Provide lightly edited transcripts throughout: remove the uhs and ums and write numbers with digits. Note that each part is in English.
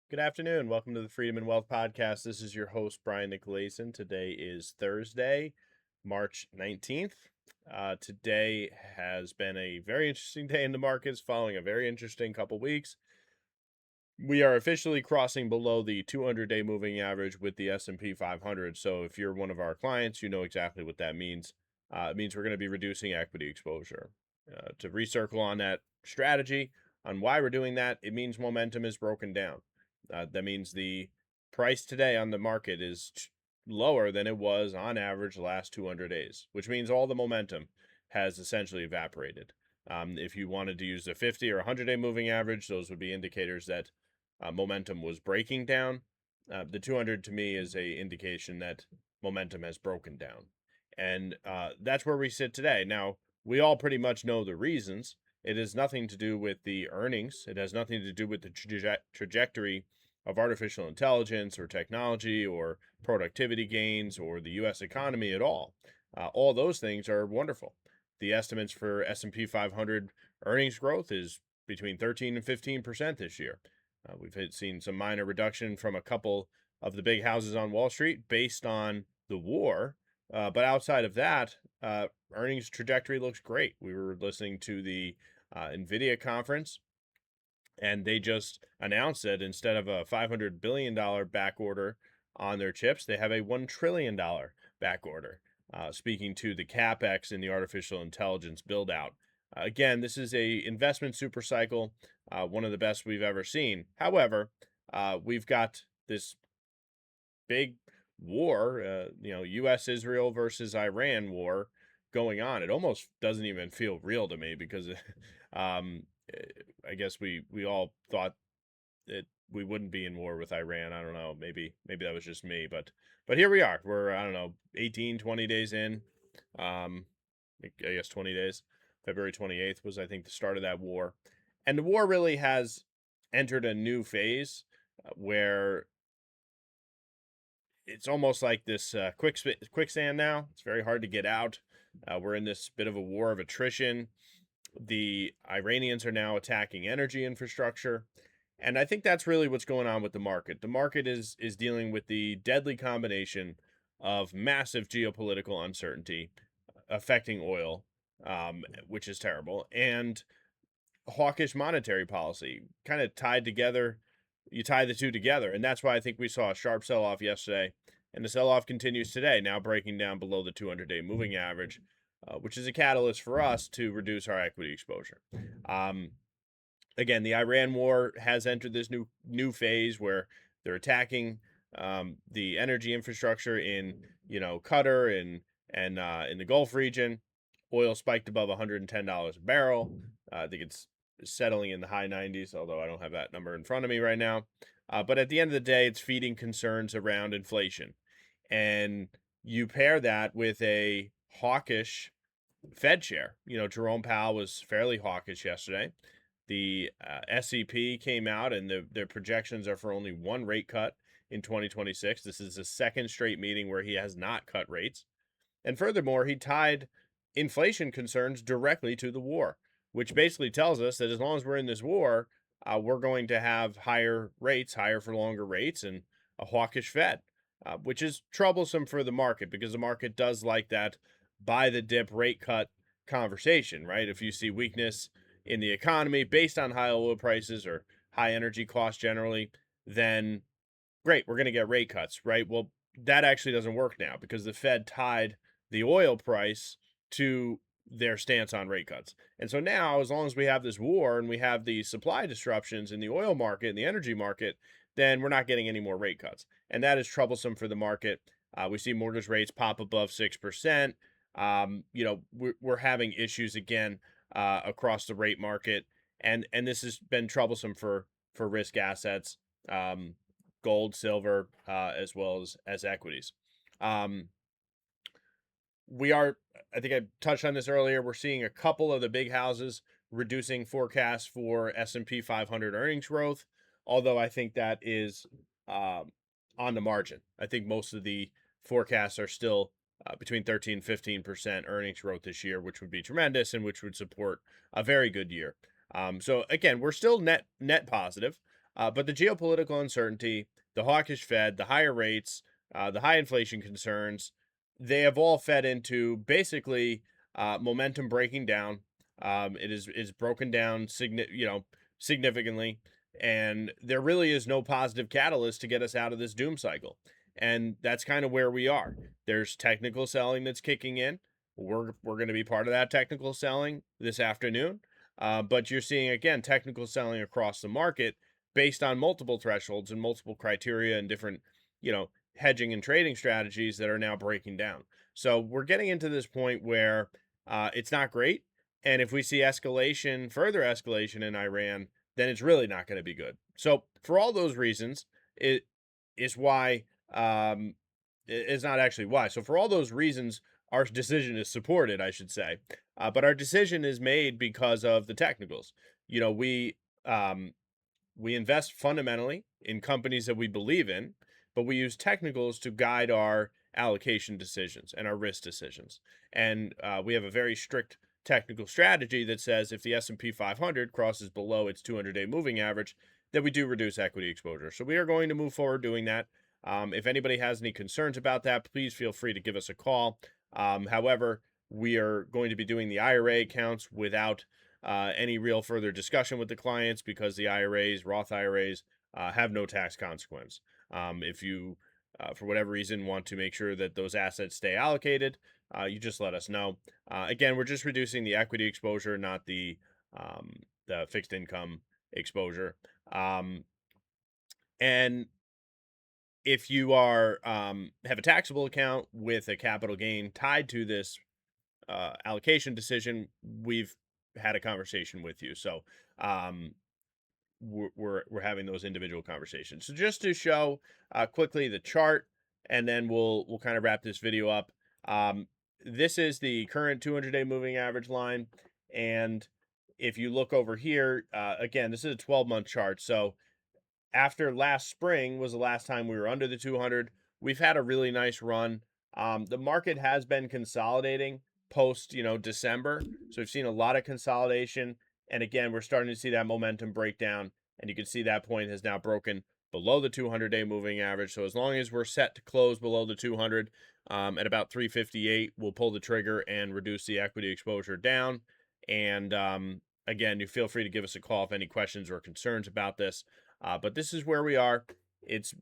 Good afternoon. Welcome to the Freedom and Wealth Podcast. This is your host, Brian Nicolason. Today is Thursday, March 19th. Today has been a very interesting day in the markets following a very interesting couple weeks. We are officially crossing below the 200-day moving average with the S&P 500. So if you're one of our clients, you know exactly what that means. It means we're going to be reducing equity exposure. To recircle on that strategy, on why we're doing that, it means momentum is broken down. That means the price today on the market is lower than it was on average the last 200 days, which means all the momentum has essentially evaporated. If you wanted to use the 50 or 100-day moving average, those would be indicators that momentum was breaking down. The 200 to me is a indication that momentum has broken down. And that's where we sit today. Now, we all pretty much know the reasons. It has nothing to do with the earnings. It has nothing to do with the trajectory of artificial intelligence or technology or productivity gains or the U.S. economy at all. All those things are wonderful. The estimates for S&P 500 earnings growth is between 13 and 15% this year. We've seen some minor reduction from a couple of the big houses on Wall Street based on the war. But outside of that, earnings trajectory looks great. We were listening to the NVIDIA conference, and they just announced that instead of a $500 billion back order on their chips, they have a $1 trillion back order, speaking to the CapEx in the artificial intelligence build out. Again, this is a investment super cycle, one of the best we've ever seen. However, we've got this big war, U.S. Israel versus Iran war going on. It almost doesn't even feel real to me because um, I guess we all thought that we wouldn't be in war with Iran. I don't know. Maybe that was just me, but here we are. We're, I don't know, 18, 20 days in. I guess 20 days. February 28th was, I think, the start of that war. And the war really has entered a new phase where it's almost like this quicksand now. It's very hard to get out. We're in this bit of a war of attrition. The Iranians are now attacking energy infrastructure. And I think that's really what's going on with the market. The market is dealing with the deadly combination of massive geopolitical uncertainty affecting oil, which is terrible, and hawkish monetary policy kind of tied together. You tie the two together, and that's why I think we saw a sharp sell-off yesterday, and the sell-off continues today, now breaking down below the 200-day moving average, which is a catalyst for us to reduce our equity exposure. Again, the Iran war has entered this new phase where they're attacking the energy infrastructure in Qatar and in the Gulf region. Oil spiked above $110 a barrel. I think it's settling in the high 90s, although I don't have that number in front of me right now. But at the end of the day, it's feeding concerns around inflation. And you pair that with a hawkish Fed chair. Jerome Powell was fairly hawkish yesterday. The SEP came out, and their projections are for only one rate cut in 2026. This is the second straight meeting where he has not cut rates. And furthermore, he tied inflation concerns directly to the war, which basically tells us that as long as we're in this war, we're going to have higher rates, higher for longer rates, and a hawkish Fed, which is troublesome for the market because the market does like that buy the dip rate cut conversation, right? If you see weakness in the economy based on high oil prices or high energy costs generally, then great, we're going to get rate cuts, right? Well, that actually doesn't work now because the Fed tied the oil price to their stance on rate cuts. And so now, as long as we have this war and we have the supply disruptions in the oil market and the energy market, then we're not getting any more rate cuts. And that is troublesome for the market. We see mortgage rates pop above 6%. We're having issues again across the rate market. And this has been troublesome for risk assets, gold, silver, as well as equities. I think I touched on this earlier. We're seeing a couple of the big houses reducing forecasts for S&P 500 earnings growth, although I think that is on the margin. I think most of the forecasts are still between 13 and 15% earnings growth this year, which would be tremendous and which would support a very good year. So again, we're still net positive. But the geopolitical uncertainty, the hawkish Fed, the higher rates, the high inflation concerns, they have all fed into basically momentum breaking down. It is broken down significantly, and there really is no positive catalyst to get us out of this doom cycle. And that's kind of where we are. There's technical selling that's kicking in. We're going to be part of that technical selling this afternoon. But you're seeing again technical selling across the market based on multiple thresholds and multiple criteria and different, hedging and trading strategies that are now breaking down. So we're getting into this point where it's not great. And if we see further escalation in Iran, then it's really not going to be good. So for all those reasons, it is why it's not actually why. So for all those reasons, our decision is supported, I should say. But our decision is made because of the technicals. You know, we invest fundamentally in companies that we believe in, but we use technicals to guide our allocation decisions and our risk decisions. And we have a very strict technical strategy that says if the S&P 500 crosses below its 200-day moving average, then we do reduce equity exposure. So we are going to move forward doing that. If anybody has any concerns about that, please feel free to give us a call. However, we are going to be doing the IRA accounts without any real further discussion with the clients because the IRAs, Roth IRAs, have no tax consequence. If you, for whatever reason, want to make sure that those assets stay allocated, you just let us know. Again, we're just reducing the equity exposure, not the fixed income exposure. And if you have a taxable account with a capital gain tied to this allocation decision, we've had a conversation with you. So we're having those individual conversations. So just to show quickly the chart, and then we'll kind of wrap this video up. This is the current 200-day moving average line, and if you look over here, again, this is a 12-month chart. So after last spring was the last time we were under the 200. We've had a really nice run. The market has been consolidating post, December. So we've seen a lot of consolidation. And again, we're starting to see that momentum break down. And you can see that point has now broken below the 200-day moving average. So as long as we're set to close below the 200 at about 358, we'll pull the trigger and reduce the equity exposure down. And again, you feel free to give us a call if any questions or concerns about this. But this is where we are. It's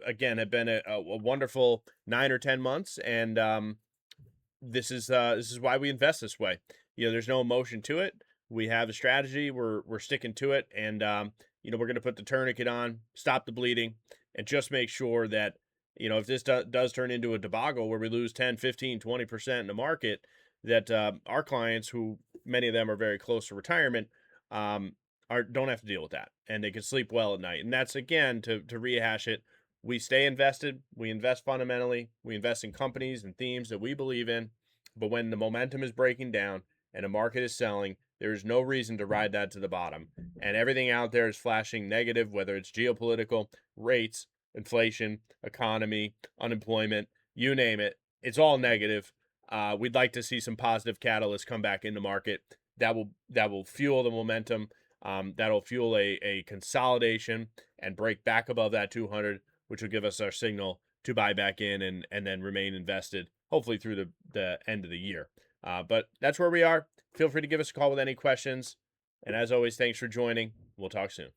again have been a wonderful 9 or 10 months, and this is why we invest this way. There's no emotion to it. We have a strategy. We're sticking to it, and we're going to put the tourniquet on, stop the bleeding, and just make sure that if this does turn into a debacle where we lose 10, 15, 20% in the market, that our clients, who many of them are very close to retirement, don't have to deal with that, and they can sleep well at night. And that's, again, to rehash it, we stay invested, we invest fundamentally, we invest in companies and themes that we believe in, but when the momentum is breaking down and the market is selling, there's no reason to ride that to the bottom. And everything out there is flashing negative, whether it's geopolitical, rates, inflation, economy, unemployment, you name it, it's all negative. We'd like to see some positive catalysts come back in the market that will fuel the momentum. That'll fuel a consolidation and break back above that 200, which will give us our signal to buy back in and then remain invested, hopefully through the end of the year. But that's where we are. Feel free to give us a call with any questions. And as always, thanks for joining. We'll talk soon.